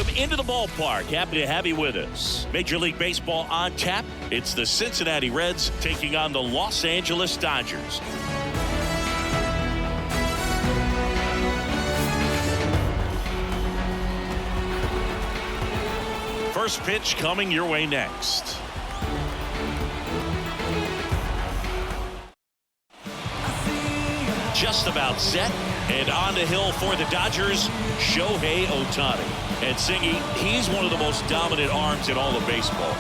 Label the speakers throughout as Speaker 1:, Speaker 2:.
Speaker 1: welcome into the ballpark. Happy to have you with us. Major League Baseball on tap. It's the Cincinnati Reds taking on the Los Angeles Dodgers. First pitch coming your way next. Just about set. And on the hill for the Dodgers, Shohei Ohtani. And Singy, he's one of the most dominant arms in all of baseball.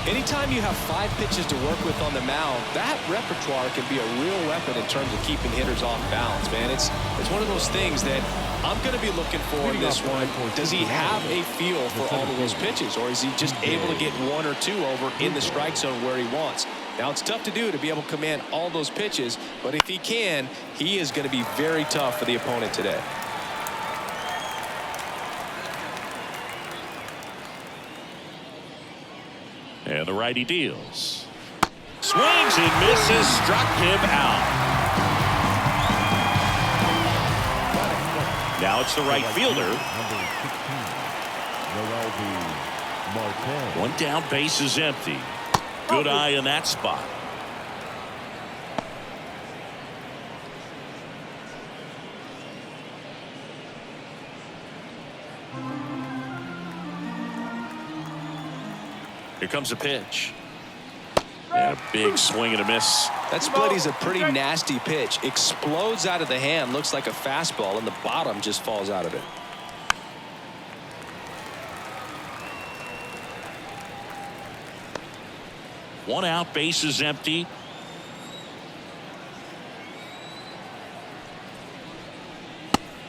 Speaker 2: Anytime you have 5 pitches to work with on the mound, that repertoire can be a real weapon in terms of keeping hitters off balance, man. It's one of those things that I'm going to be looking for in this one. Does he have a feel for all of those pitches, or is he just able to get 1 or 2 over in the strike zone where he wants? Now, it's tough to do to be able to command all those pitches, but if he can, he is going to be very tough for the opponent today.
Speaker 1: And the righty deals. Swings and misses, struck him out. Now it's the right fielder. One down, base is empty. Good eye in that spot. Here comes a pitch. And a big swing and a miss.
Speaker 2: That split is a pretty nasty pitch. Explodes out of the hand. Looks like a fastball, and the bottom just falls out of it.
Speaker 1: One out, base is empty.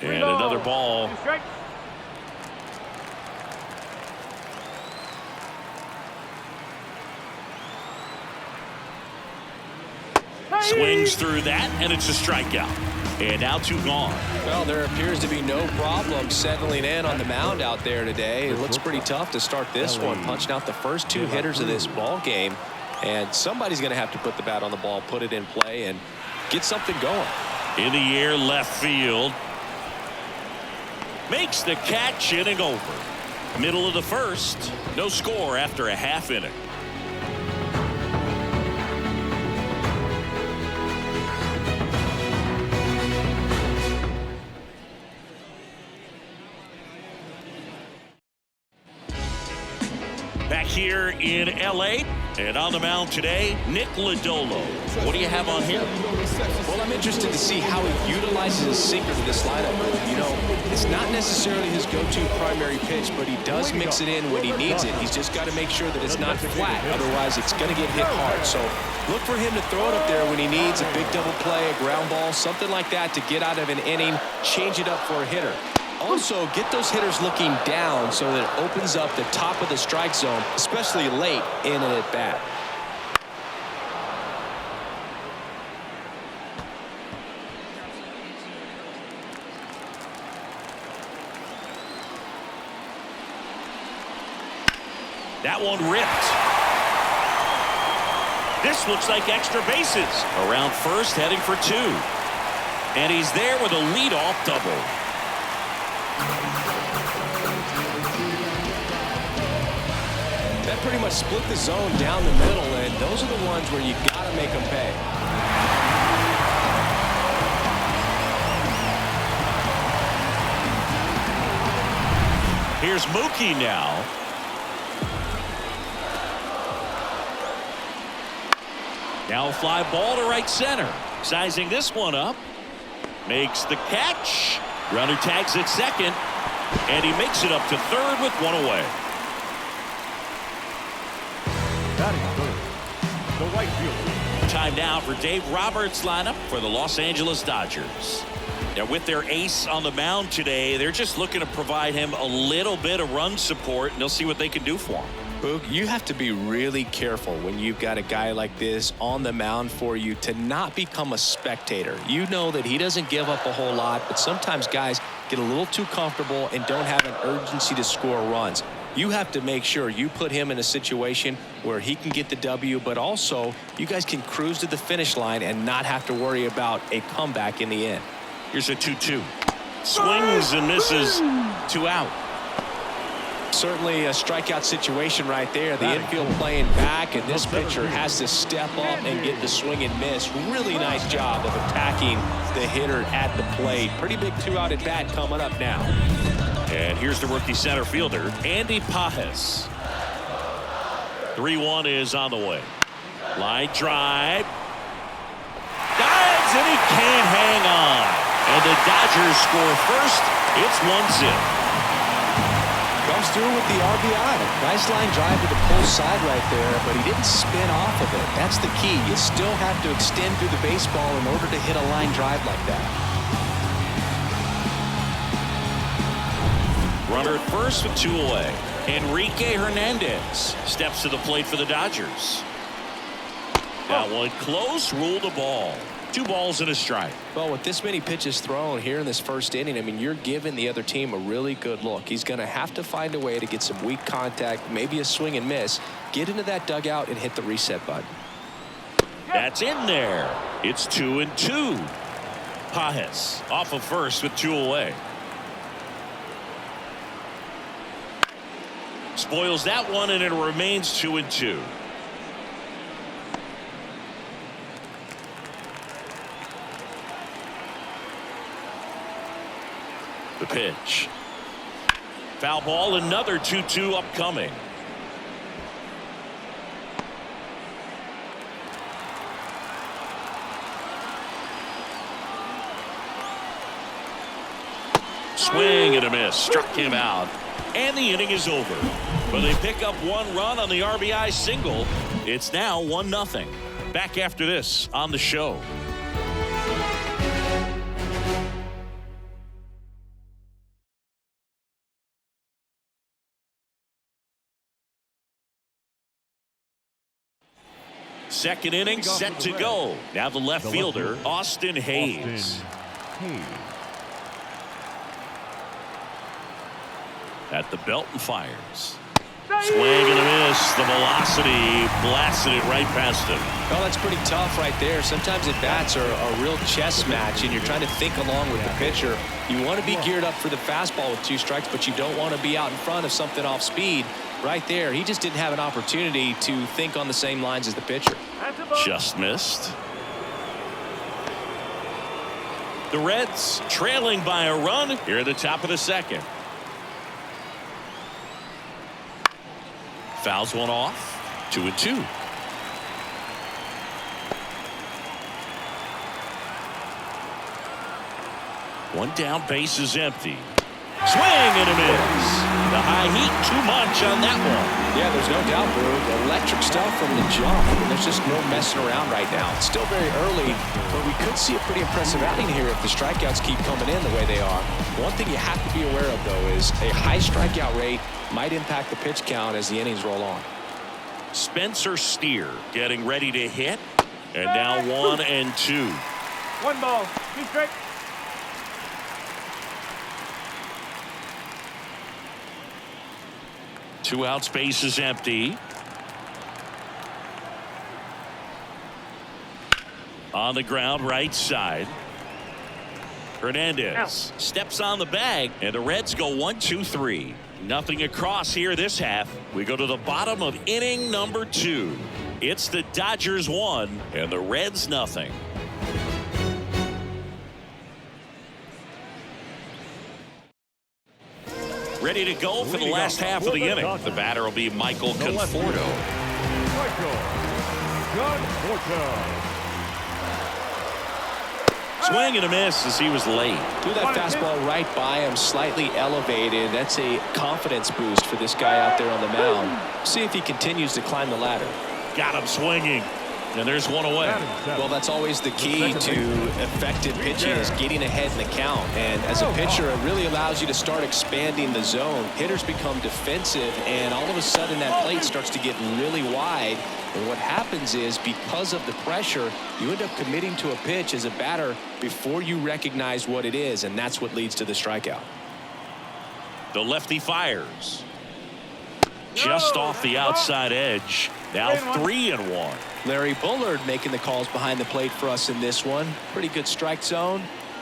Speaker 1: And another ball. Swings through that, and it's a strikeout. And now 2 gone.
Speaker 2: Well, there appears to be no problem settling in on the mound out there today. It looks pretty tough to start this one, punching out the first 2 hitters of this ball game. And somebody's going to have to put the bat on the ball, put it in play, and get something going.
Speaker 1: In the air, left field. Makes the catch, inning over. Middle of the first. No score after a half inning. Back here in L.A. and on the mound today, Nick Lodolo. What do you have on him?
Speaker 2: Well, I'm interested to see how he utilizes his sinker to this lineup. You know, it's not necessarily his go-to primary pitch, but he does mix it in when he needs it. He's just got to make sure that it's not flat. Otherwise, it's going to get hit hard. So look for him to throw it up there when he needs a big double play, a ground ball, something like that to get out of an inning, change it up for a hitter. Also, get those hitters looking down so that it opens up the top of the strike zone, especially late in an at-bat.
Speaker 1: That one ripped. This looks like extra bases. Around first, heading for 2. And he's there with a leadoff double.
Speaker 2: That pretty much split the zone down the middle, and those are the ones where you got to make them pay.
Speaker 1: Here's Mookie now. Now a fly ball to right center. Sizing this one up. Makes the catch. Runner tags at second. And he makes it up to third with 1 away.
Speaker 3: The right fielder.
Speaker 1: Time now for Dave Roberts' lineup for the Los Angeles Dodgers. Now, with their ace on the mound today, they're just looking to provide him a little bit of run support, and they'll see what they can do for him.
Speaker 2: Boog, you have to be really careful when you've got a guy like this on the mound for you to not become a spectator. You know that he doesn't give up a whole lot, but sometimes guys get a little too comfortable and don't have an urgency to score runs. You have to make sure you put him in a situation where he can get the W, but also you guys can cruise to the finish line and not have to worry about a comeback in the end.
Speaker 1: Here's a 2-2. Swings and misses. 2 out.
Speaker 2: Certainly a strikeout situation right there. The infield playing back, and this pitcher has to step up and get the swing and miss. Really nice job of attacking the hitter at the plate. Pretty big 2-out at bat coming up now.
Speaker 1: And here's the rookie center fielder, Andy Pajes. 3-1 is on the way. Line drive. Dives, and he can't hang on. And the Dodgers score first. It's 1-0.
Speaker 2: Comes through with the RBI. Nice line drive to the pull side right there, but he didn't spin off of it. That's the key. You still have to extend through the baseball in order to hit a line drive like that.
Speaker 1: Runner at first with 2 away. Enrique Hernandez steps to the plate for the Dodgers. That one close, ruled a ball. 2 balls and a strike.
Speaker 2: Well, with this many pitches thrown here in this first inning, I mean, you're giving the other team a really good look. He's going to have to find a way to get some weak contact, maybe a swing and miss, get into that dugout and hit the reset button.
Speaker 1: That's in there. It's 2-2. Pajes off of first with 2 away. Spoils that one, and it remains 2-2. The pitch. Foul ball, another 2-2 upcoming. Swing and a miss. Struck him out. And the inning is over. But they pick up 1 run on the RBI single. It's now 1-0. Back after this on the show. Second inning set to go. Now the left fielder, Austin Hayes. At the belt and fires. Swing and a miss. The velocity blasted it right past him.
Speaker 2: Well, that's pretty tough right there. Sometimes at bats are a real chess match, and you're trying to think along with the pitcher. You want to be geared up for the fastball with 2 strikes, but you don't want to be out in front of something off speed. Right there, he just didn't have an opportunity to think on the same lines as the pitcher.
Speaker 1: Just missed. The Reds trailing by a run here at the top of the second. Fouls one off. 2-2. One down, base is empty. Swing and a miss. The high heat, too much on that one.
Speaker 2: Yeah, there's no doubt, Brew. Electric stuff from the jump. And there's just no messing around right now. It's still very early, but we could see a pretty impressive outing here if the strikeouts keep coming in the way they are. One thing you have to be aware of, though, is a high strikeout rate might impact the pitch count as the innings roll on.
Speaker 1: Spencer Steer getting ready to hit. And now 1-2.
Speaker 3: 1 ball, 2 strikes.
Speaker 1: Two out, space is empty. On the ground, right side. Hernandez steps on the bag, and the Reds go 1-2-3. Nothing across here this half. We go to the bottom of inning number 2. It's the Dodgers 1 and the Reds nothing. Ready to go for the last half of the inning. The batter will be Michael Conforto. Swing and a miss as he was late.
Speaker 2: Threw that fastball right by him, slightly elevated. That's a confidence boost for this guy out there on the mound. See if he continues to climb the ladder.
Speaker 1: Got him swinging. And there's one away.
Speaker 2: Well, that's always the key to effective pitching is getting ahead in the count. And as a pitcher, it really allows you to start expanding the zone. Hitters become defensive, and all of a sudden that plate starts to get really wide. And what happens is, because of the pressure, you end up committing to a pitch as a batter before you recognize what it is, and that's what leads to the strikeout.
Speaker 1: The lefty fires. Just off the outside edge. Now 3-1.
Speaker 2: Larry Bullard making the calls behind the plate for us in this one. Pretty good strike zone.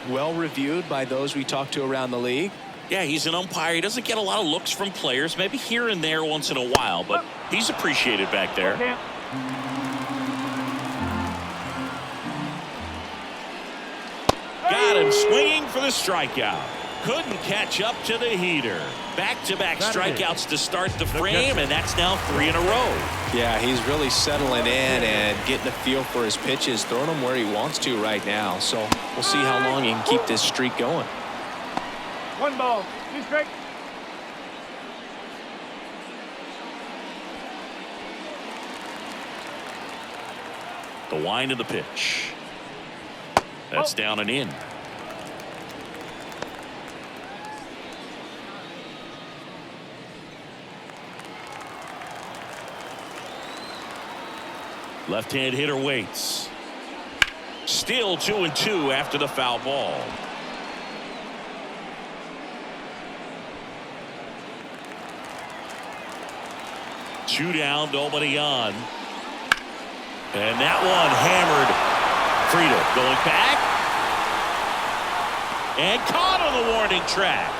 Speaker 2: Well reviewed by those we talked to around the league.
Speaker 1: Yeah, he's an umpire. He doesn't get a lot of looks from players, maybe here and there once in a while, but he's appreciated back there. Got him swinging for the strikeout. Couldn't catch up to the heater. Back-to-back strikeouts to start the frame, and that's now 3 in a row.
Speaker 2: Yeah, he's really settling in and getting a feel for his pitches, throwing them where he wants to right now. So we'll see how long he can keep this streak going.
Speaker 3: 1 ball, 2 strikes.
Speaker 1: The wind of the pitch. That's down and in. Left-hand hitter waits. Still 2-2 after the foul ball. Two down, nobody on. And that one hammered. Friedel going back. And caught on the warning track.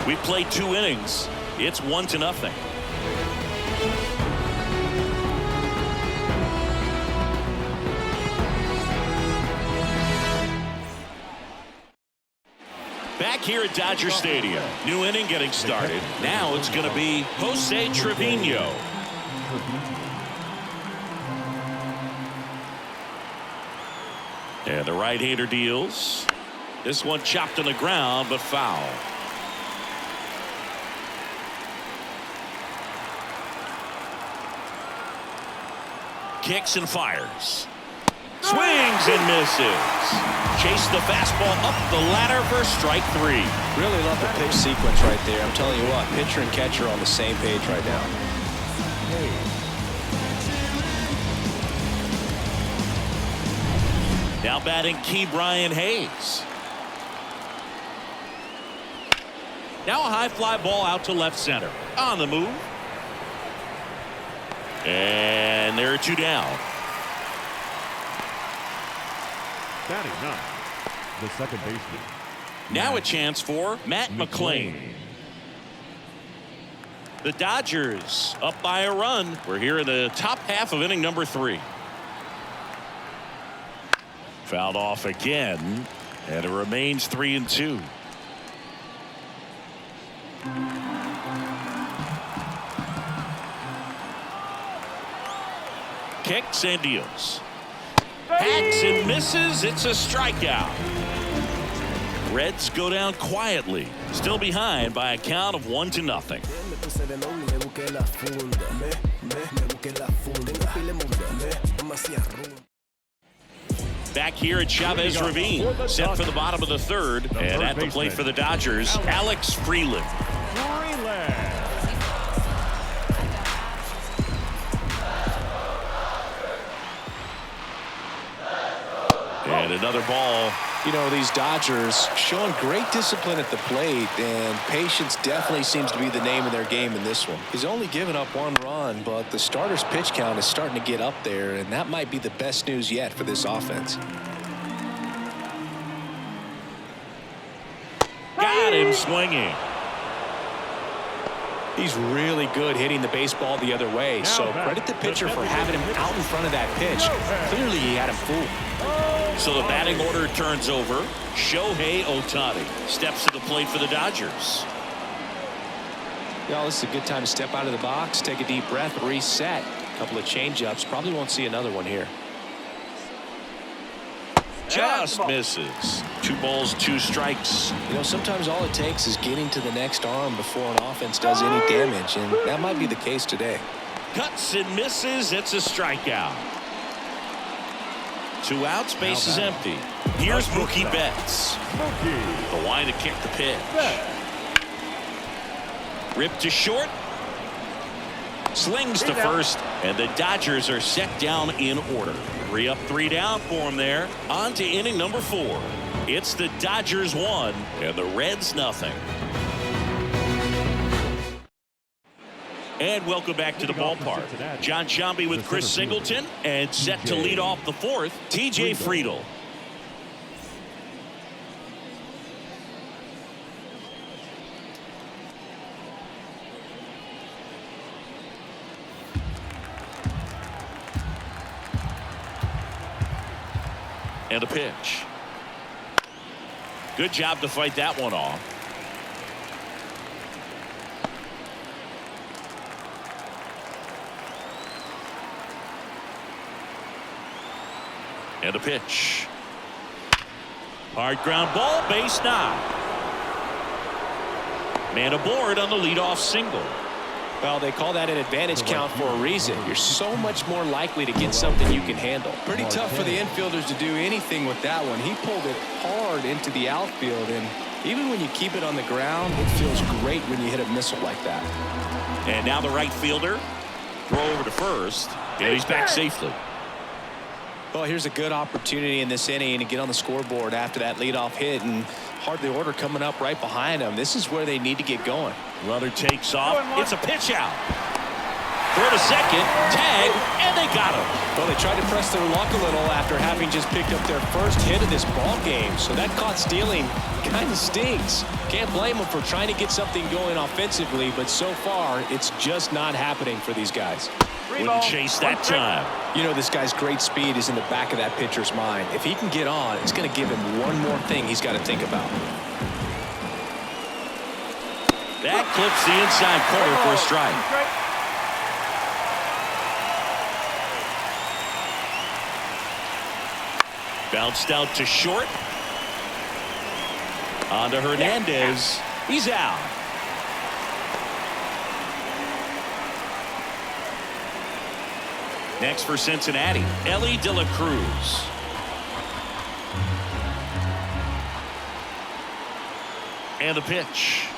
Speaker 1: We played 2 innings. It's 1-0. Back here at Dodger Stadium. New inning getting started. Now it's going to be Jose Trevino. And the right-hander deals. This one chopped on the ground, but foul. Kicks and fires. Swings and misses. Chase the fastball up the ladder for strike 3.
Speaker 2: Really love the pitch sequence right there. I'm telling you what, pitcher and catcher on the same page right now.
Speaker 1: Now batting Key Brian Hayes. Now a high fly ball out to left center. On the move. And there are 2 down.
Speaker 4: Batting 9, the second baseman.
Speaker 1: Now a chance for Matt McClain. The Dodgers up by a run. We're here in the top half of inning number 3. Fouled off again, and it remains 3-2. Kicks and deals. Hacks and misses. It's a strikeout. Reds go down quietly. Still behind by a count of 1-0. Back here at Chavez Ravine. Set for the bottom of the 3rd. And at the plate for the Dodgers, Alex Freeland. And another ball.
Speaker 2: You know, these Dodgers showing great discipline at the plate, and patience definitely seems to be the name of their game in this one. He's only given up 1 run, but the starter's pitch count is starting to get up there, and that might be the best news yet for this offense.
Speaker 1: Got him swinging.
Speaker 2: He's really good hitting the baseball the other way, so credit the pitcher for having him out in front of that pitch. Clearly he had him fooled.
Speaker 1: So the batting order turns over. Shohei Ohtani steps to the plate for the Dodgers.
Speaker 2: Well, this is a good time to step out of the box, take a deep breath, reset. A couple of changeups. Probably won't see another one here.
Speaker 1: Just misses. 2 balls, 2 strikes.
Speaker 2: You know, sometimes all it takes is getting to the next arm before an offense does any damage, and that might be the case today.
Speaker 1: Cuts and misses. It's a strikeout. 2 outs, base is empty. Here's Mookie Betts. The line to kick the pitch. Ripped to short. Slings to first, and the Dodgers are set down in order. 3 up, 3 down for them there. On to inning number 4. It's the Dodgers 1 and the Reds nothing. And welcome back to the ballpark. John Sciambi with Chris Singleton, and set to lead off the 4th, TJ Friedel. And a pitch. Good job to fight that one off. And a pitch. Hard ground ball, base knock. Man aboard on the leadoff single.
Speaker 2: Well, they call that an advantage count for a reason. You're so much more likely to get something you can handle. Pretty tough for the infielders to do anything with that one. He pulled it hard into the outfield, and even when you keep it on the ground, it feels great when you hit a missile like that.
Speaker 1: And now the right fielder. Throw over to first. And he's back safely.
Speaker 2: Well, here's a good opportunity in this inning to get on the scoreboard after that leadoff hit, and hardly order coming up right behind them. This is where they need to get going.
Speaker 1: Runner takes off. It's a pitch out. Throw to second. Tag. And they got him.
Speaker 2: Well, they tried to press their luck a little after having just picked up their first hit of this ball game. So that caught stealing kind of stings. Can't blame them for trying to get something going offensively, but so far it's just not happening for these guys.
Speaker 1: Wouldn't chase that time.
Speaker 2: You know, this guy's great speed is in the back of that pitcher's mind. If he can get on, it's going to give him one more thing he's got to think about.
Speaker 1: That clips the inside corner for a strike. Bounced out to short. On to Hernandez. He's out. Next for Cincinnati, Ellie De La Cruz. And the pitch.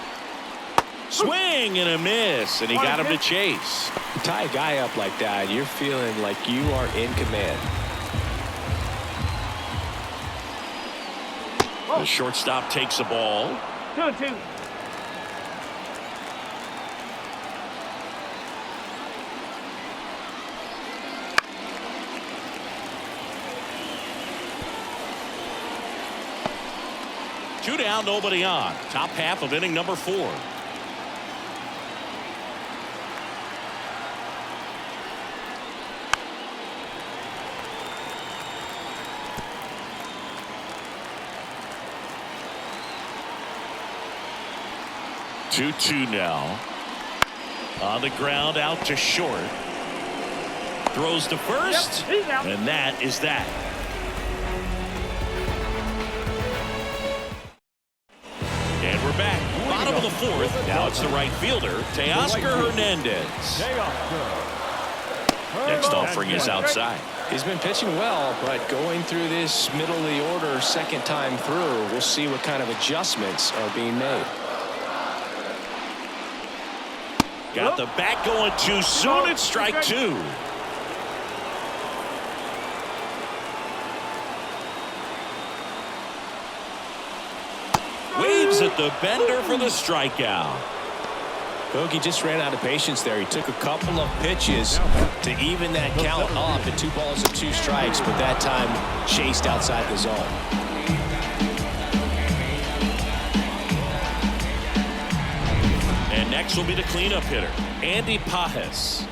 Speaker 1: Swing and a miss, and he got him to chase.
Speaker 2: You tie a guy up like that, you're feeling like you are in command.
Speaker 1: The shortstop takes the ball.
Speaker 3: 2-2.
Speaker 1: Two down, nobody on. Top half of inning number 4. Two now. On the ground, out to short. Throws to first.
Speaker 3: Yep, he's out.
Speaker 1: And that is that. And we're back. Bottom of the 4th. Now it's the right fielder, Teoscar Hernandez. Next offering is outside.
Speaker 2: He's been pitching well, but going through this middle of the order second time through, we'll see what kind of adjustments are being made.
Speaker 1: Got the bat going too soon. It's strike 2. Waves at the bender for the strikeout.
Speaker 2: Bogey just ran out of patience there. He took a couple of pitches to even that count up at 2 balls and 2 strikes, but that time chased outside the zone.
Speaker 1: And next will be the cleanup hitter, Andy Pajes.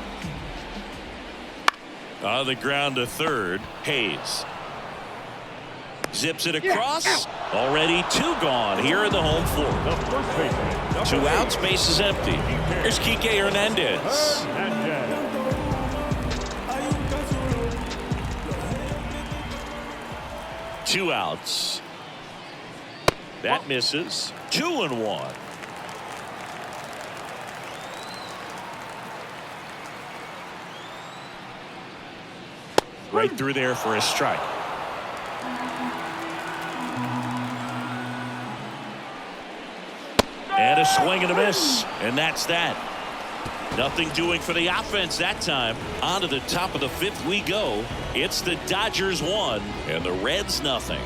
Speaker 1: On the ground to third, Hayes. Zips it across. Already 2 gone here in the home 4th. 2 outs, base is empty. Here's Kike Hernandez. 2 outs. That misses. 2-1. Right through there for a strike. And a swing and a miss. And that's that. Nothing doing for the offense that time. On to the top of the 5th we go. It's the Dodgers 1 and the Reds nothing.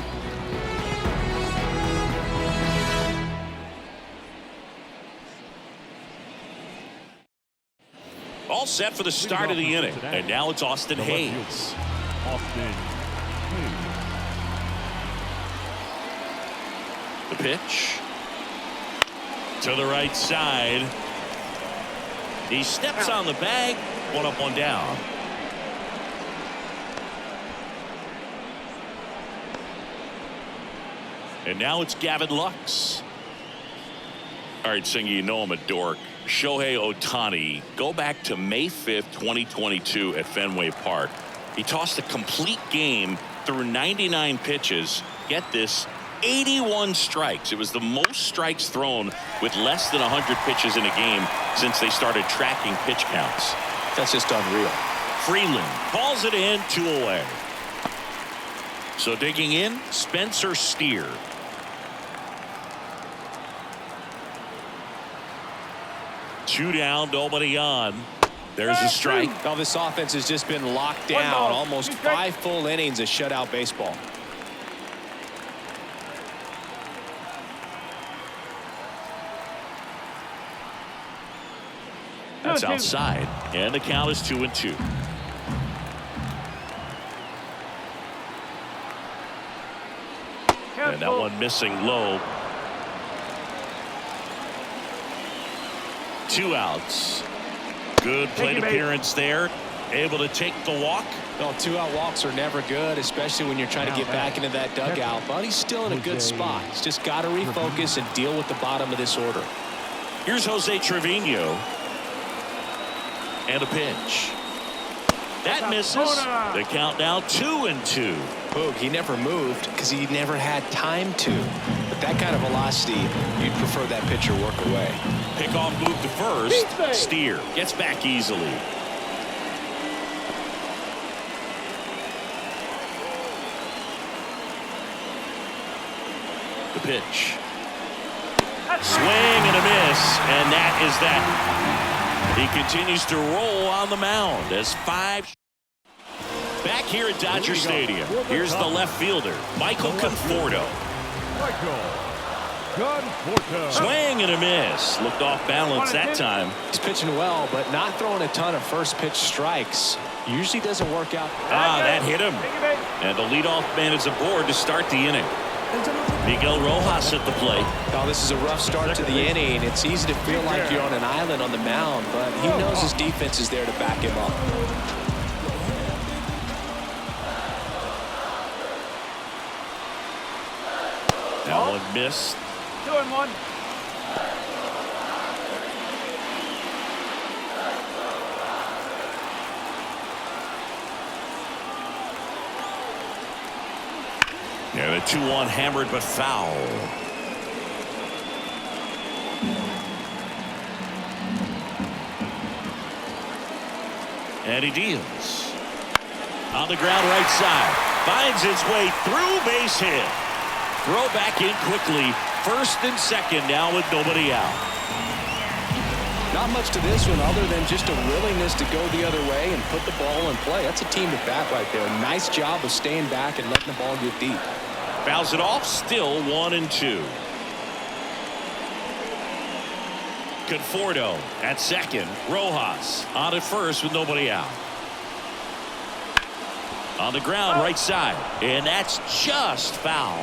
Speaker 1: All set for the start of the inning. And now it's Austin Hayes. The pitch. To the right side. He steps on the bag. 1 up, 1 down. And now it's Gavin Lux. All right, Singy, you know I'm a dork. Shohei Ohtani, go back to May 5th, 2022 at Fenway Park. He tossed a complete game through 99 pitches. Get this, 81 strikes. It was the most strikes thrown with less than 100 pitches in a game since they started tracking pitch counts.
Speaker 2: That's just unreal.
Speaker 1: Freeland calls it in, 2 away. So digging in, Spencer Steer. Two down, nobody on. There's a strike.
Speaker 2: Now this offense has just been locked down. Almost 5 full innings of shutout baseball.
Speaker 1: That's outside, and the count is 2-2. And that one missing low. 2 outs. Good plate appearance there. Able to take the walk.
Speaker 2: Well, 2-out walks are never good, especially when you're trying to get back into that dugout. But he's still in a good spot. He's just got to refocus and deal with the bottom of this order.
Speaker 1: Here's Jose Trevino. And a pitch. That misses. The count now 2-2.
Speaker 2: Boog, he never moved because he never had time to. But that kind of velocity, you'd prefer that pitcher work away.
Speaker 1: Pickoff move to first. Steer gets back easily. The pitch. Swing and a miss, and that is that. He continues to roll on the mound as 5. Back here at Dodger Stadium, here's the left fielder, Michael Conforto. Swing and a miss. Looked off balance that time.
Speaker 2: He's pitching well, but not throwing a ton of first pitch strikes. Usually doesn't work out.
Speaker 1: That hit him. And the leadoff man is aboard to start the inning. Miguel Rojas at the plate.
Speaker 2: Now this is a rough start to the inning. It's easy to feel like you're on an island on the mound, but he knows his defense is there to back him up.
Speaker 1: That one missed.
Speaker 3: 2-1.
Speaker 1: And a 2-1 hammered but foul. And he deals. On the ground right side. Finds its way through, base hit. Throw back in quickly. First and second now with nobody out.
Speaker 2: Not much to this one other than just a willingness to go the other way and put the ball in play. That's a team at bat right there. Nice job of staying back and letting the ball get deep.
Speaker 1: Fouls it off, still 1-2. Conforto at second. Rojas on at first with nobody out. On the ground right side, and that's just foul.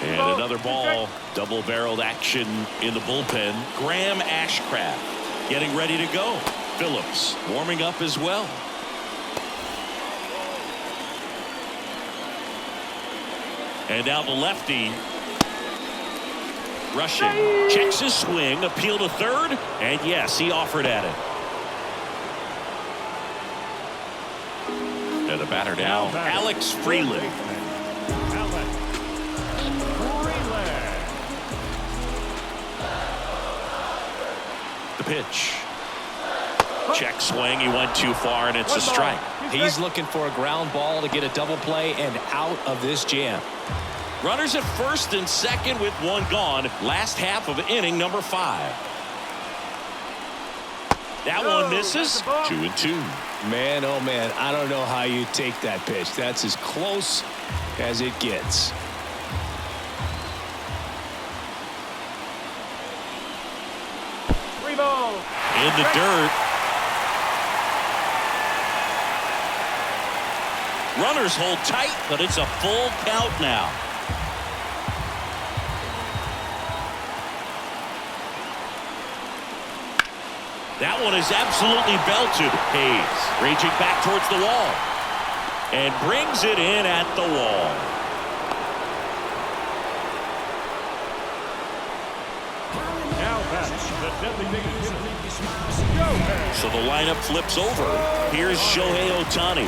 Speaker 1: And another ball. Double-barreled action in the bullpen. Graham Ashcraft getting ready to go. Phillips warming up as well. And now the lefty. Rushing. Checks his swing. Appeal to third. And yes, he offered at it. And the batter now, Alex Freeland. The pitch. Check swing. He went too far, and it's a strike.
Speaker 2: He's looking for a ground ball to get a double play and out of this jam.
Speaker 1: Runners at first and second with one gone. Last half of inning number 5. That one misses. 2-2.
Speaker 2: Man, oh man, I don't know how you take that pitch. That's as close as it gets.
Speaker 1: In the dirt. Runners hold tight, but it's a full count now. That one is absolutely belted. Hayes reaching back towards the wall and brings it in at the wall.
Speaker 4: Now that's the designated hitter.
Speaker 1: So the lineup flips over. Here's Shohei Ohtani.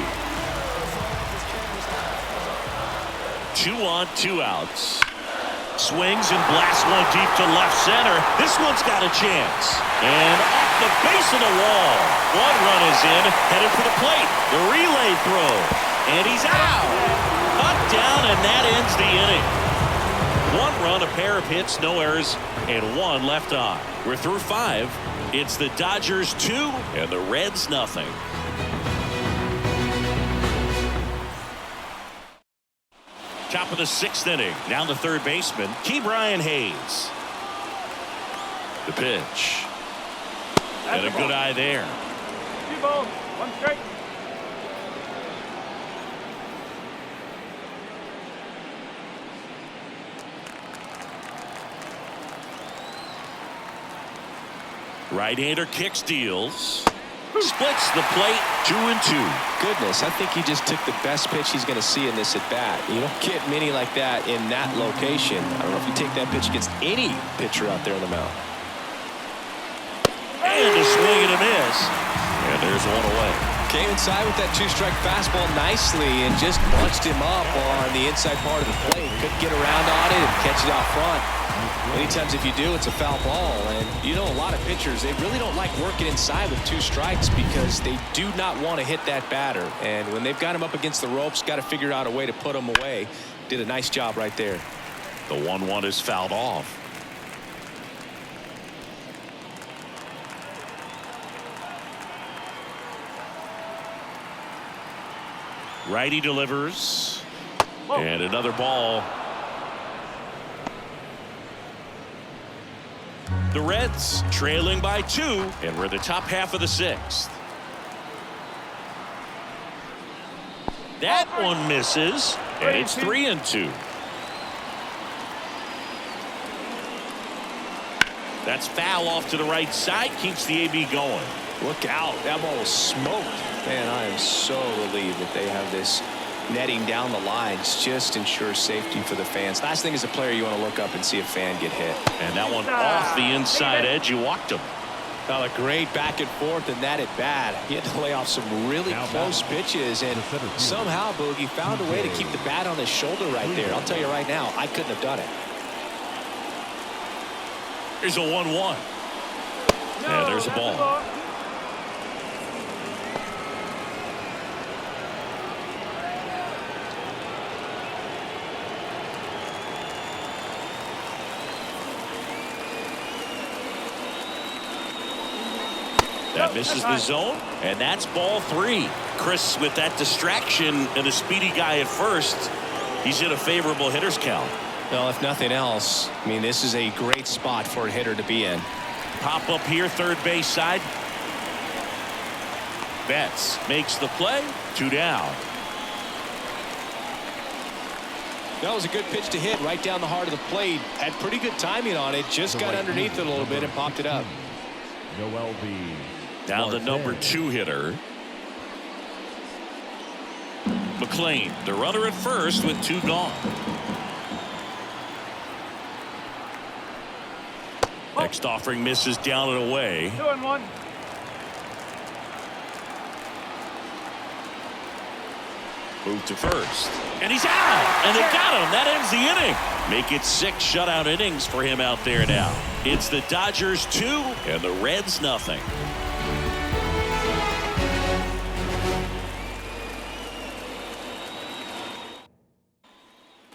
Speaker 1: 2 on, 2 outs. Swings and blasts one deep to left center. This one's got a chance. And off the base of the wall. 1 run is in, headed for the plate. The relay throw. And he's out. Up, down, and that ends the inning. 1 run, a pair of hits, no errors, and 1 left on. We're through 5. It's the Dodgers 2 and the Reds nothing. Top of the 6th inning. Down the third baseman, Ke'Bryan Hayes. The pitch. And a good eye there.
Speaker 3: 2 balls, 1 strike.
Speaker 1: Right-hander kicks, deals. Splits the plate, 2 and 2.
Speaker 2: Goodness, I think he just took the best pitch he's going to see in this at bat. You don't get many like that in that location. I don't know if you take that pitch against any pitcher out there on the mound.
Speaker 1: And a swing and a miss. And there's 1 away.
Speaker 2: Came inside with that 2-strike fastball nicely and just bunched him up on the inside part of the plate. Couldn't get around on it and catch it out front. Many times if you do, it's a foul ball. And you know, a lot of pitchers, they really don't like working inside with 2 strikes because they do not want to hit that batter. And when they've got him up against the ropes, got to figure out a way to put him away. Did a nice job right there.
Speaker 1: The 1-1 is fouled off. Righty delivers. And another ball. The Reds trailing by 2, and we're the top half of the 6th. That one misses, and it's 3 and 2. That's foul off to the right side, keeps the AB going.
Speaker 2: Look out, that ball was smoked. Man, I am so relieved that they have this netting down the lines. Just ensures safety for the fans. Last thing as a player, you want to look up and see a fan get hit.
Speaker 1: And that one off the inside edge. You walked him.
Speaker 2: Well, a great back and forth and that at bat. He had to lay off some really close pitches, and somehow Boogie found a way to keep the bat on his shoulder right there. I'll tell you right now, I couldn't have done it.
Speaker 1: Here's a 1-1. Yeah, there's a ball. That misses the zone, and that's ball 3. Chris, with that distraction and a speedy guy at first, he's in a favorable hitter's count.
Speaker 2: Well, if nothing else, I mean, this is a great spot for a hitter to be in.
Speaker 1: Pop up here, third base side. Betts makes the play. 2 down.
Speaker 2: That was a good pitch to hit right down the heart of the plate. Had pretty good timing on it. Just got underneath it a little bit and popped it up.
Speaker 4: Noel B.
Speaker 1: Now the number 2 hitter. McLean, the runner at first with 2 gone. Next offering misses down and away.
Speaker 3: 2-1.
Speaker 1: Move to first. And he's out. And they got him. That ends the inning. Make it 6 shutout innings for him out there now. It's the Dodgers 2 and the Reds nothing.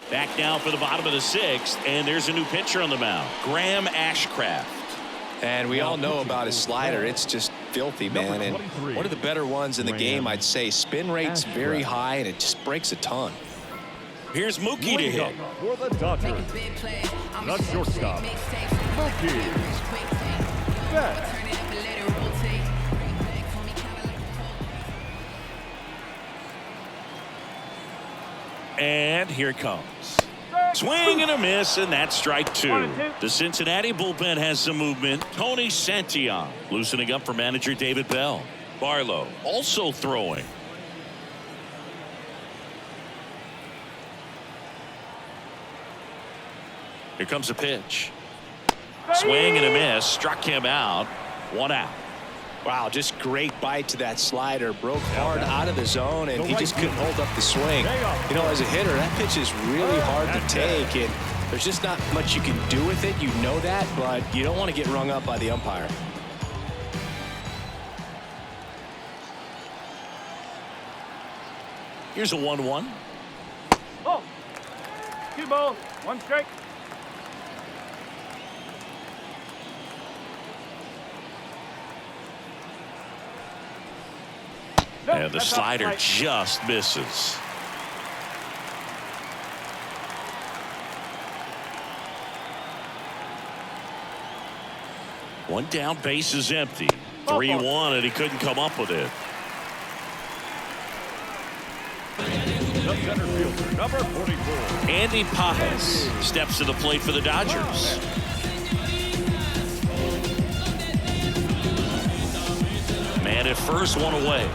Speaker 1: Back now for the bottom of the 6th, and there's a new pitcher on the mound, Graham Ashcraft.
Speaker 2: And we all know about his slider. It's just filthy, man. And one of the better ones in the game, I'd say. Spin rate's very high, and it just breaks a ton.
Speaker 1: Here's Mookie to hit.
Speaker 4: For the Dodgers, the shortstop, Mookie Betts.
Speaker 1: And here it comes. Swing and a miss, and that's strike 2.
Speaker 3: 1 and 2.
Speaker 1: The Cincinnati bullpen has some movement. Tony Santillan loosening up for manager David Bell. Barlow also throwing. Here comes a pitch. Swing and a miss. Struck him out. 1 out.
Speaker 2: Wow, just great bite to that slider. Broke hard out of the zone, and he just couldn't hold up the swing. You know, as a hitter, that pitch is really hard to take, and there's just not much you can do with it. You know that, but you don't want to get rung up by the umpire.
Speaker 1: Here's a 1-1.
Speaker 3: Oh. 2 balls, 1 strike. No,
Speaker 1: And the
Speaker 3: that's
Speaker 1: slider
Speaker 3: outside.
Speaker 1: just misses. One down, base is empty. 3-1, and he couldn't come up with it.
Speaker 4: The center fielder, number 44.
Speaker 1: Andy Pajas steps to the plate for the Dodgers. Man at first, 1 away.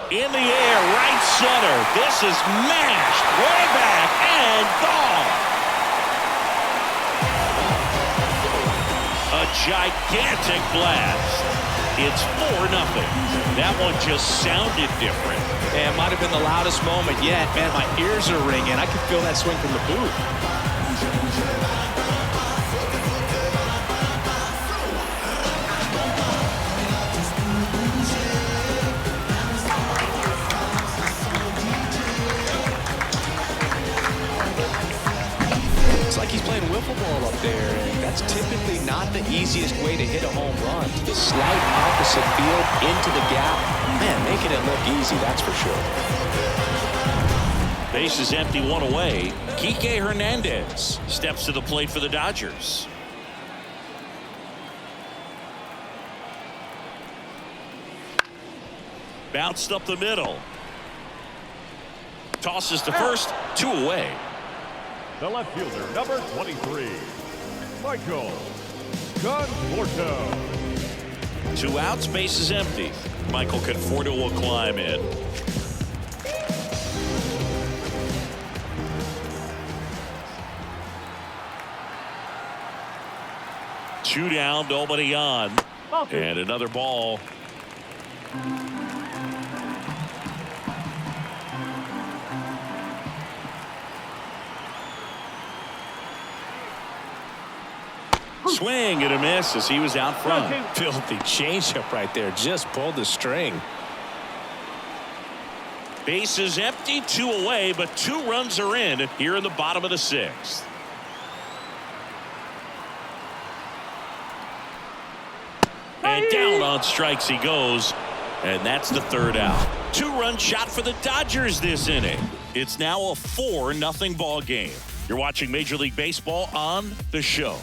Speaker 1: In the air, right center. This is mashed way back and gone. A gigantic blast. It's 4-0. That one just sounded different.
Speaker 2: And it might have been the loudest moment yet. Man, my ears are ringing. I can feel that swing from the booth. It's like he's playing wiffle ball up there, and that's typically not the easiest way to hit a home run. To the slight opposite field, into the gap. Man, making it look easy, that's for sure.
Speaker 1: Base is empty, 1 away. Kike Hernandez steps to the plate for the Dodgers. Bounced up the middle. Tosses to first, 2 away.
Speaker 4: The left fielder, number 23. Michael Conforto.
Speaker 1: 2 outs, base is empty. Michael Conforto will climb in. Two down, nobody on. And another ball. Swing and a miss as he was out front.
Speaker 2: Filthy changeup right there. Just pulled the string.
Speaker 1: Base is empty, 2 away, but 2 runs are in here in the bottom of the 6th. And down on strikes he goes, and that's the 3rd out. 2-run shot for the Dodgers this inning. It's now a 4-0 ball game. You're watching Major League Baseball on The Show.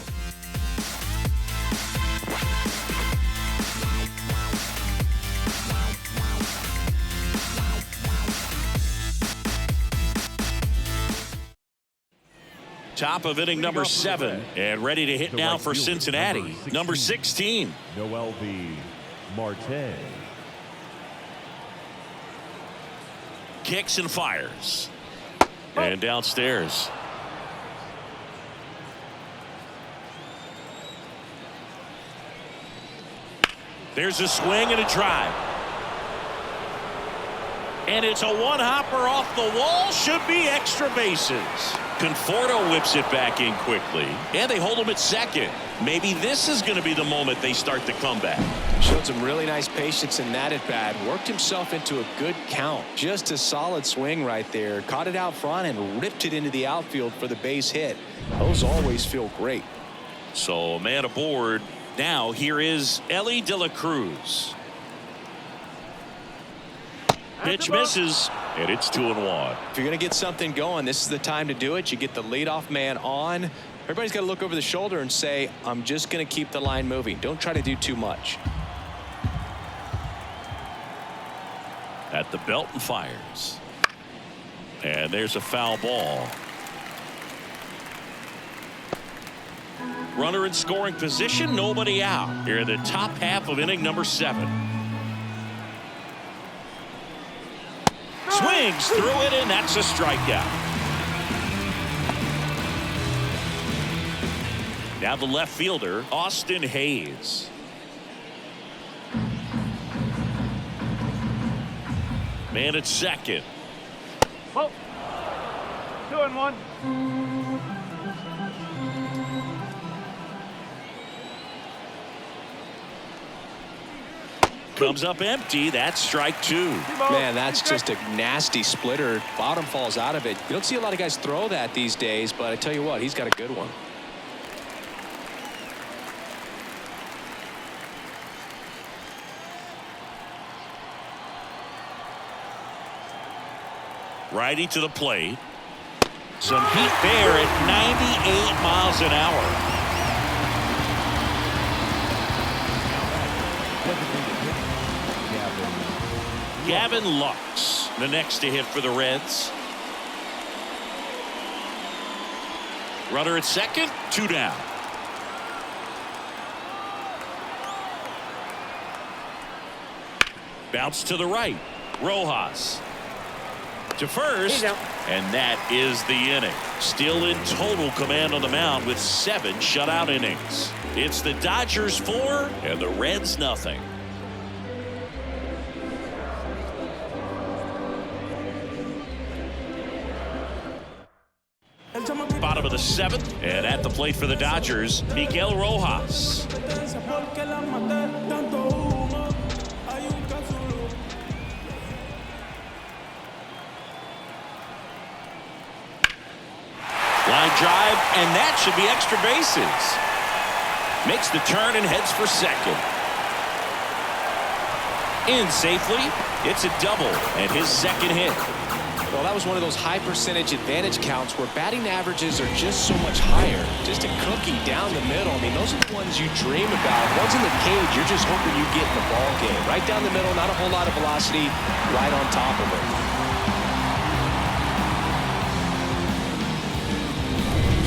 Speaker 1: Top of inning number 7, and ready to hit now for Cincinnati, number 16.
Speaker 4: Noel B. Marte.
Speaker 1: Kicks and fires. And downstairs. There's a swing and a drive. And it's a 1-hopper off the wall. Should be extra bases. Conforto whips it back in quickly. And they hold him at second. Maybe this is going to be the moment they start the comeback.
Speaker 2: Showed some really nice patience in that at bat. Worked himself into a good count. Just a solid swing right there. Caught it out front and ripped it into the outfield for the base hit. Those always feel great.
Speaker 1: So a man aboard. Now here is Ellie De La Cruz. Pitch misses, and it's 2-1.
Speaker 2: If you're going to get something going, this is the time to do it. You get the leadoff man on. Everybody's got to look over the shoulder and say, I'm just going to keep the line moving. Don't try to do too much.
Speaker 1: At the belt and fires. And there's a foul ball. Runner in scoring position, nobody out. Here in the top half of inning number 7. Swings through it, and that's a strikeout. Now the left fielder, Austin Hayes. Man at second.
Speaker 3: Oh. 2-1.
Speaker 1: Comes up empty. That's strike 2.
Speaker 2: Man, that's just a nasty splitter. Bottom falls out of it. You don't see a lot of guys throw that these days, but I tell you what, he's got a good one.
Speaker 1: Righty to the plate. Some heat there at 98 miles an hour. Gavin Lux, the next to hit for the Reds. Runner at second, 2 down. Bounce to the right. Rojas to first, and that is the inning. Still in total command on the mound with 7 shutout innings. It's the Dodgers 4 and the Reds nothing. Bottom of the 7th, and at the plate for the Dodgers, Miguel Rojas. Line drive, and that should be extra bases. Makes the turn and heads for second. In safely, it's a double and his second hit.
Speaker 2: Well, that was one of those high percentage advantage counts where batting averages are just so much higher. Just a cookie down the middle. I mean, those are the ones you dream about. Once in the cage, you're just hoping you get in the ball game. Right down the middle, not a whole lot of velocity, right on top of it.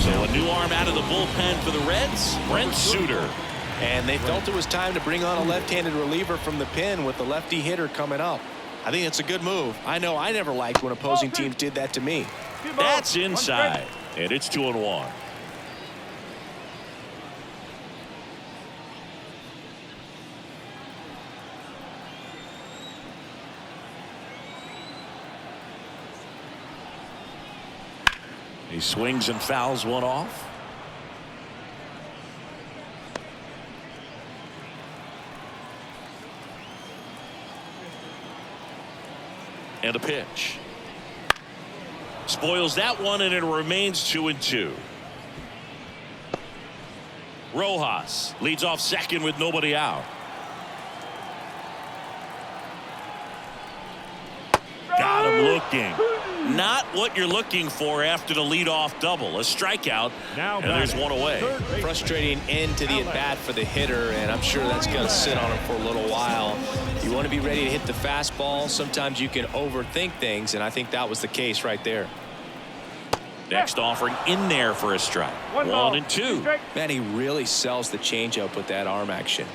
Speaker 1: So a new arm out of the bullpen for the Reds, Brent Suter.
Speaker 2: And they felt it was time to bring on a left-handed reliever from the pen with the lefty hitter coming up. I think it's a good move. I know I never liked when opposing teams did that to me.
Speaker 1: That's inside, and it's 2-1. He swings and fouls one off. And a pitch. Spoils that one, and it remains 2-2. Rojas leads off second with nobody out. Got him looking. Not what you're looking for after the leadoff double. A strikeout, and there's one away.
Speaker 2: Frustrating end to the at-bat for the hitter, and I'm sure that's going to sit on him for a little while. You want to be ready to hit the fastball. Sometimes you can overthink things, and I think that was the case right there.
Speaker 1: Next offering in there for a strike. 1-2.
Speaker 2: Man, he really sells the changeup with that arm action.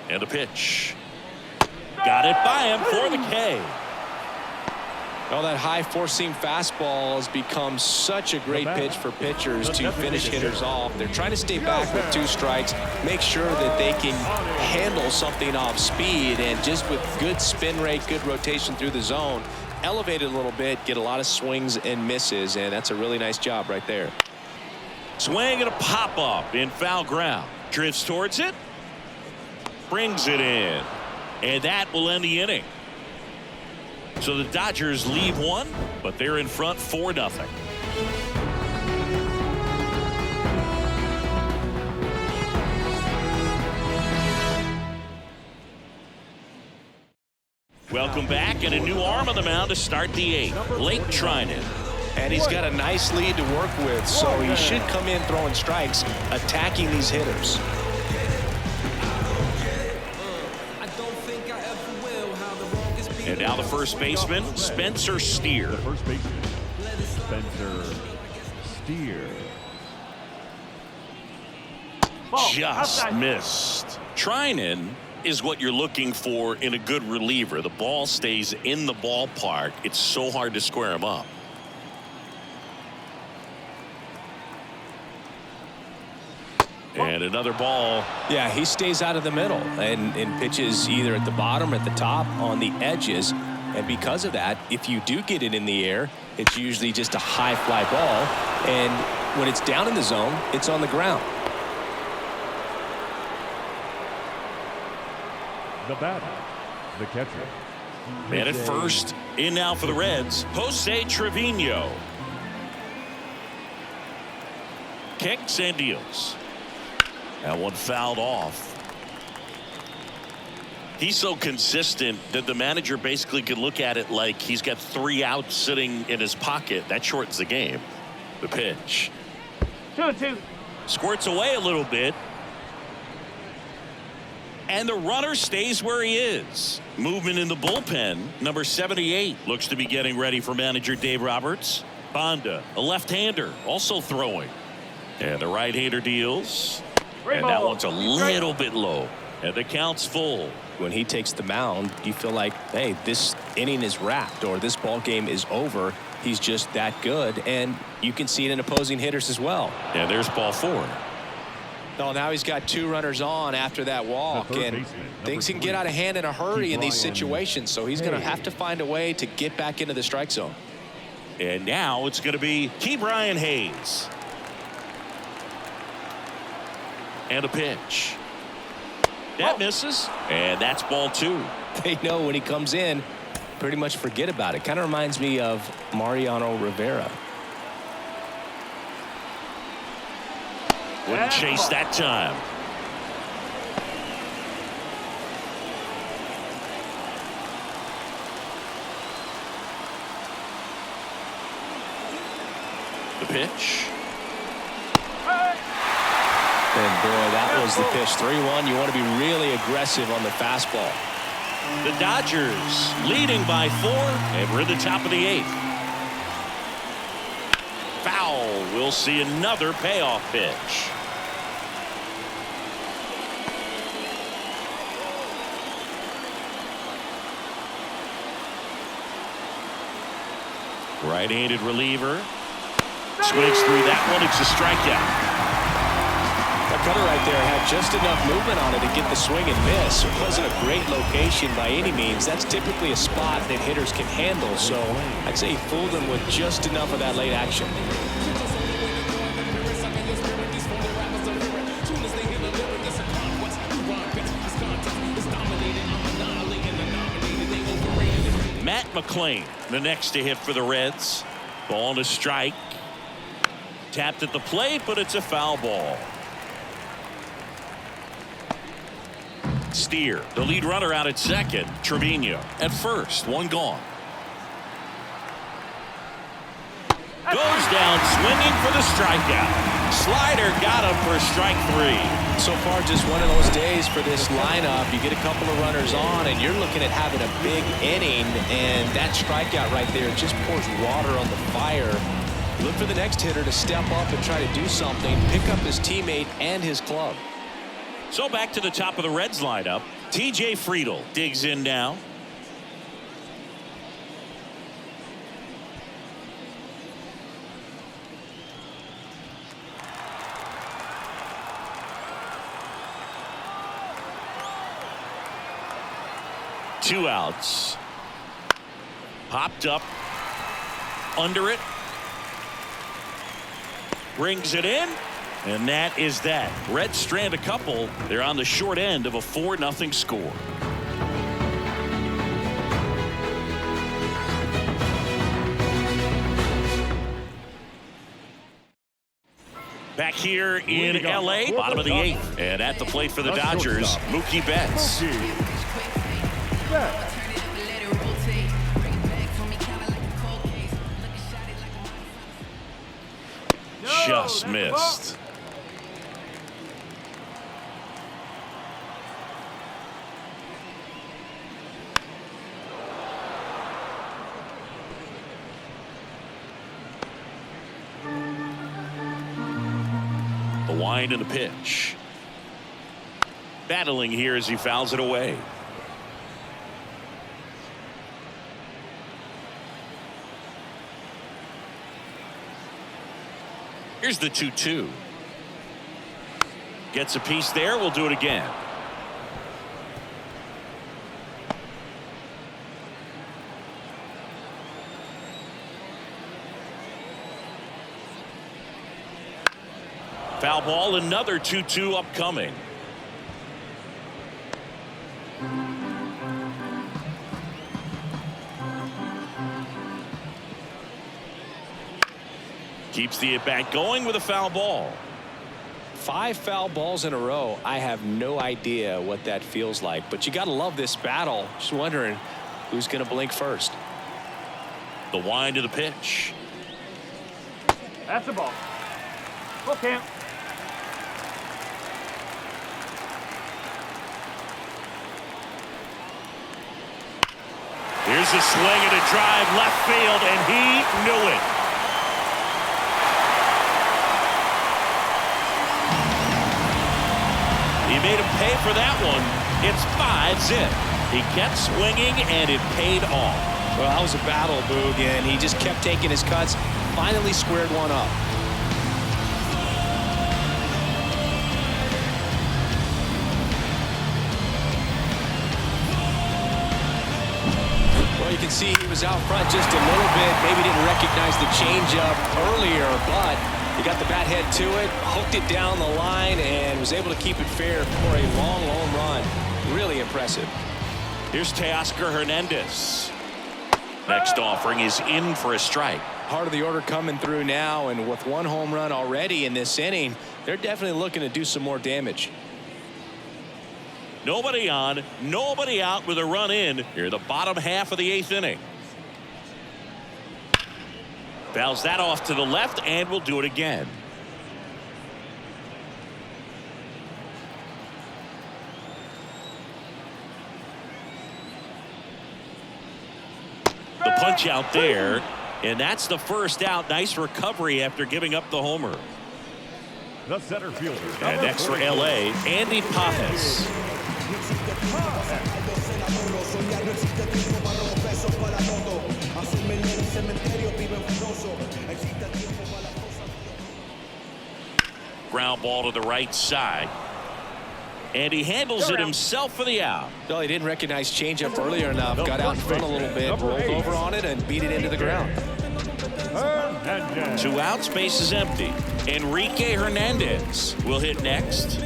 Speaker 1: And a pitch. Got it by him for the K.
Speaker 2: Well, that high four-seam fastball has become such a great pitch for pitchers to finish hitters off. They're trying to stay back with 2 strikes, make sure that they can handle something off speed, and just with good spin rate, good rotation through the zone, elevate it a little bit, get a lot of swings and misses, and that's a really nice job right there.
Speaker 1: Swing and a pop-up in foul ground. Drifts towards it. Brings it in. And that will end the inning. So the Dodgers leave one, but they're in front 4-0. Welcome back, and a new arm on the mound to start the 8th. Blake Trinan.
Speaker 2: And he's got a nice lead to work with, so he should come in throwing strikes, attacking these hitters.
Speaker 1: And now the first baseman, Spencer Steer.
Speaker 4: The first baseman, Spencer Steer.
Speaker 3: Ball.
Speaker 1: Just
Speaker 3: Outside.
Speaker 1: missed. Trinan is what you're looking for in a good reliever. The ball stays in the ballpark. It's so hard to square him up. And another ball.
Speaker 2: Yeah, he stays out of the middle and pitches either at the bottom or at the top on the edges. And because of that, if you do get it in the air, it's usually just a high fly ball. And when it's down in the zone, it's on the ground.
Speaker 4: The batter, the catcher.
Speaker 1: Man at first, in now for the Reds, Jose Trevino. Kicks and deals. That one fouled off. He's so consistent that the manager basically can look at it like he's got 3 outs sitting in his pocket. That shortens the game. The pitch.
Speaker 3: 2-2.
Speaker 1: Squirts away a little bit. And the runner stays where he is. Movement in the bullpen. Number 78 looks to be getting ready for manager Dave Roberts. Honda, a left-hander, also throwing. And the right-hander deals. And that one's a little bit low. And the count's full.
Speaker 2: When he takes the mound, you feel like, hey, this inning is wrapped or this ball game is over. He's just that good. And you can see it in opposing hitters as well.
Speaker 1: And there's ball 4.
Speaker 2: No, now he's got 2 runners on after that walk, and things can get out of hand in a hurry in these situations, so he's going to have to find a way to get back into the strike zone.
Speaker 1: And now it's going to be Ke'Bryan Hayes. And a pitch. That misses, and that's ball 2.
Speaker 2: They know when he comes in, pretty much forget about it. Kind of reminds me of Mariano Rivera.
Speaker 1: Wouldn't chase that time. The pitch.
Speaker 2: And boy, that was the pitch. 3-1. You want to be really aggressive on the fastball.
Speaker 1: The Dodgers leading by 4, and we're at the top of the 8th. Foul. We'll see another payoff pitch. Right-handed reliever. Swings through that one. It's a strikeout.
Speaker 2: That cutter right there had just enough movement on it to get the swing and miss. It wasn't a great location by any means. That's typically a spot that hitters can handle. So I'd say he fooled him with just enough of that late action.
Speaker 1: Matt McClain, the next to hit for the Reds. Ball and a strike. Tapped at the plate, but it's a foul ball. Steer, the lead runner out at second. Trevino at first. One gone. Goes down swinging for the strikeout. Slider got him for strike 3.
Speaker 2: So far, just one of those days for this lineup. You get a couple of runners on, and you're looking at having a big inning, and that strikeout right there just pours water on the fire. Look for the next hitter to step up and try to do something, pick up his teammate and his club.
Speaker 1: So back to the top of the Reds lineup. TJ Friedl digs in now. Two outs. Popped up under it. Brings it in. And that is that. Reds strand a couple. They're on the short end of a 4-0 score. Back here in L.A., bottom of the 8th. And at the plate for the Dodgers, Mookie Betts. Just missed. wind of the pitch. Battling here as he fouls it away. Here's the 2-2. Gets a piece there. We'll do it again. Foul ball, another 2-2 upcoming. Keeps the at-bat going with a foul ball.
Speaker 2: 5 foul balls in a row. I have no idea what that feels like, but you got to love this battle. Just wondering who's going to blink first.
Speaker 1: The wind of the pitch.
Speaker 3: That's the ball. Full count.
Speaker 1: Here's a swing and a drive left field, and he knew it. He made him pay for that one. It's 5 zip. He kept swinging, and it paid off.
Speaker 2: Well, that was a battle, Boog, and he just kept taking his cuts. Finally squared one up. Well, you can see he was out front just a little bit. Maybe didn't recognize the changeup earlier, but he got the bat head to it, hooked it down the line, and was able to keep it fair for a long home run. Really impressive.
Speaker 1: Here's Teoscar Hernandez. Next offering is in for a strike.
Speaker 2: Part of the order coming through now, and with 1 home run already in this inning, they're definitely looking to do some more damage.
Speaker 1: Nobody on, nobody out with a run in here, the bottom half of the 8th inning. Fouls that off to the left, and we'll do it again. The punch out there, and that's the first out. Nice recovery after giving up the homer.
Speaker 4: The center fielder.
Speaker 1: And next for LA, Andy Pajes. Ground ball to the right side. And he handles it himself for the out.
Speaker 2: Well, he didn't recognize changeup earlier enough. Got out in front a little bit, rolled over on it, and beat it into the ground.
Speaker 1: 2 outs, base is empty. Enrique Hernandez will hit next.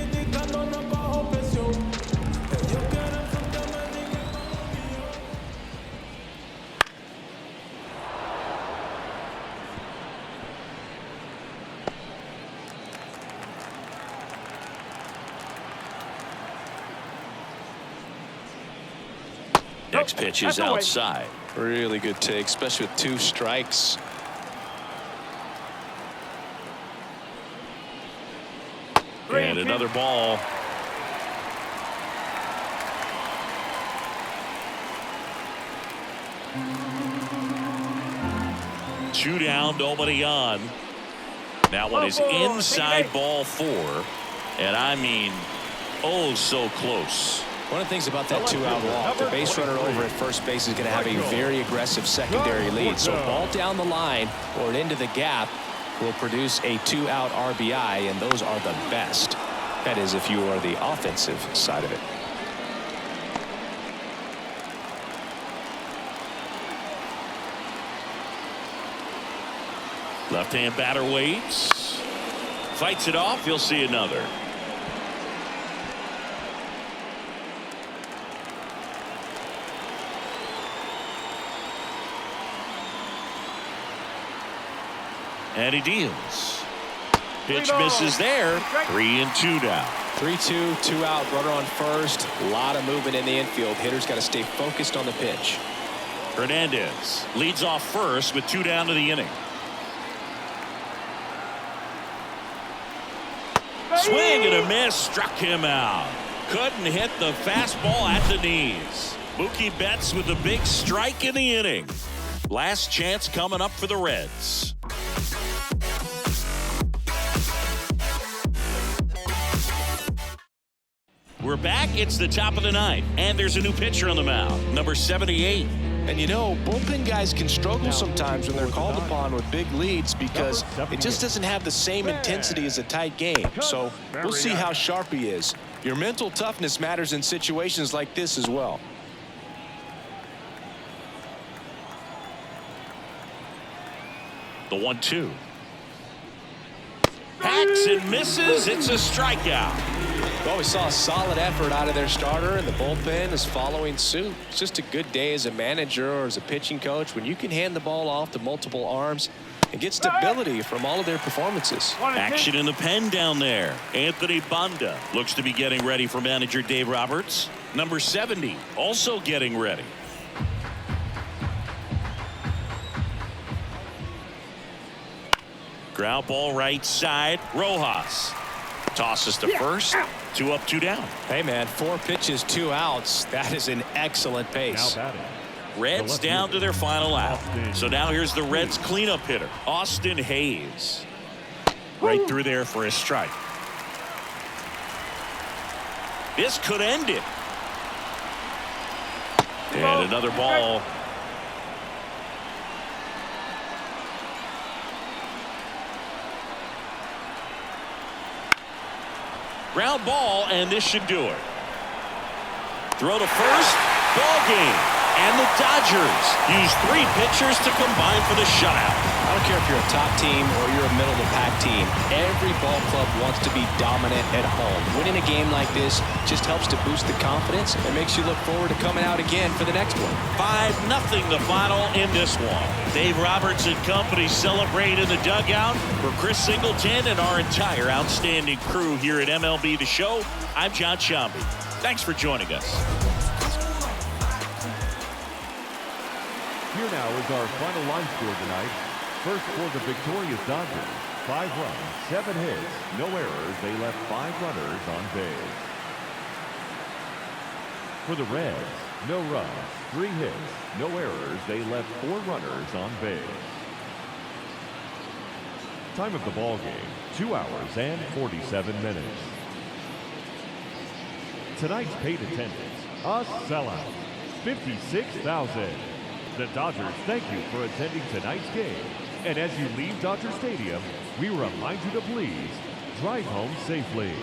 Speaker 1: Next pitch is outside.
Speaker 2: Really good take, especially with 2 strikes.
Speaker 1: And another ball. Two down, nobody on. That one is inside ball 4. And I mean, oh, so close.
Speaker 2: One of the things about that 2-out walk, the base runner over at first base is going to have a very aggressive secondary lead. So ball down the line or into the gap will produce a 2-out RBI, and those are the best. That is, if you are the offensive side of it.
Speaker 1: Left-hand batter waits. Fights it off. You'll see another. And he deals. Pitch misses there. 3-2 down.
Speaker 2: 3-2, 2-out, runner on first. A lot of movement in the infield. Hitter's got to stay focused on the pitch.
Speaker 1: Hernandez leads off first with 2 down to the inning. Swing and a miss, struck him out. Couldn't hit the fastball at the knees. Mookie Betts with a big strike in the inning. Last chance coming up for the Reds. We're back. It's the top of the ninth, and there's a new pitcher on the mound, number 78.
Speaker 2: And you know, bullpen guys can struggle sometimes when they're called upon with big leads because it just doesn't have the same intensity as a tight game. So we'll see how sharp he is. Your mental toughness matters in situations like this as well.
Speaker 1: The 1-2. Hacks and misses. It's a strikeout.
Speaker 2: Well, we saw a solid effort out of their starter, and the bullpen is following suit. It's just a good day as a manager or as a pitching coach when you can hand the ball off to multiple arms and get stability from all of their performances.
Speaker 1: Action in the pen down there. Anthony Banda looks to be getting ready for manager Dave Roberts. Number 70 also getting ready. Ground ball right side. Rojas tosses to first. 2 up, 2 down.
Speaker 2: Hey, man, 4 pitches, 2 outs. That is an excellent pace.
Speaker 4: Now batting.
Speaker 1: Reds down to their final out. So now here's the Reds cleanup hitter, Austin Hayes. Right through there for a strike. This could end it. And another ball. Ground ball, and this should do it. Throw to first, ball game. And the Dodgers use 3 pitchers to combine for the shutout.
Speaker 2: I don't care if you're a top team or you're a middle-of-the-pack team. Every ball club wants to be dominant at home. Winning a game like this just helps to boost the confidence and makes you look forward to coming out again for the next one.
Speaker 1: 5-0 the final in this one. Dave Roberts and company celebrate in the dugout. For Chris Singleton and our entire outstanding crew here at MLB The Show, I'm John Shambi. Thanks for joining us.
Speaker 4: Here now is our final line score tonight. First for the victorious Dodgers, 5 runs, 7 hits, no errors. They left 5 runners on base. For the Reds, no runs, 3 hits, no errors. They left 4 runners on base. Time of the ball game, 2 hours and 47 minutes. Tonight's paid attendance, a sellout, 56,000. The Dodgers thank you for attending tonight's game. And as you leave Dodger Stadium, we remind you to please drive home safely.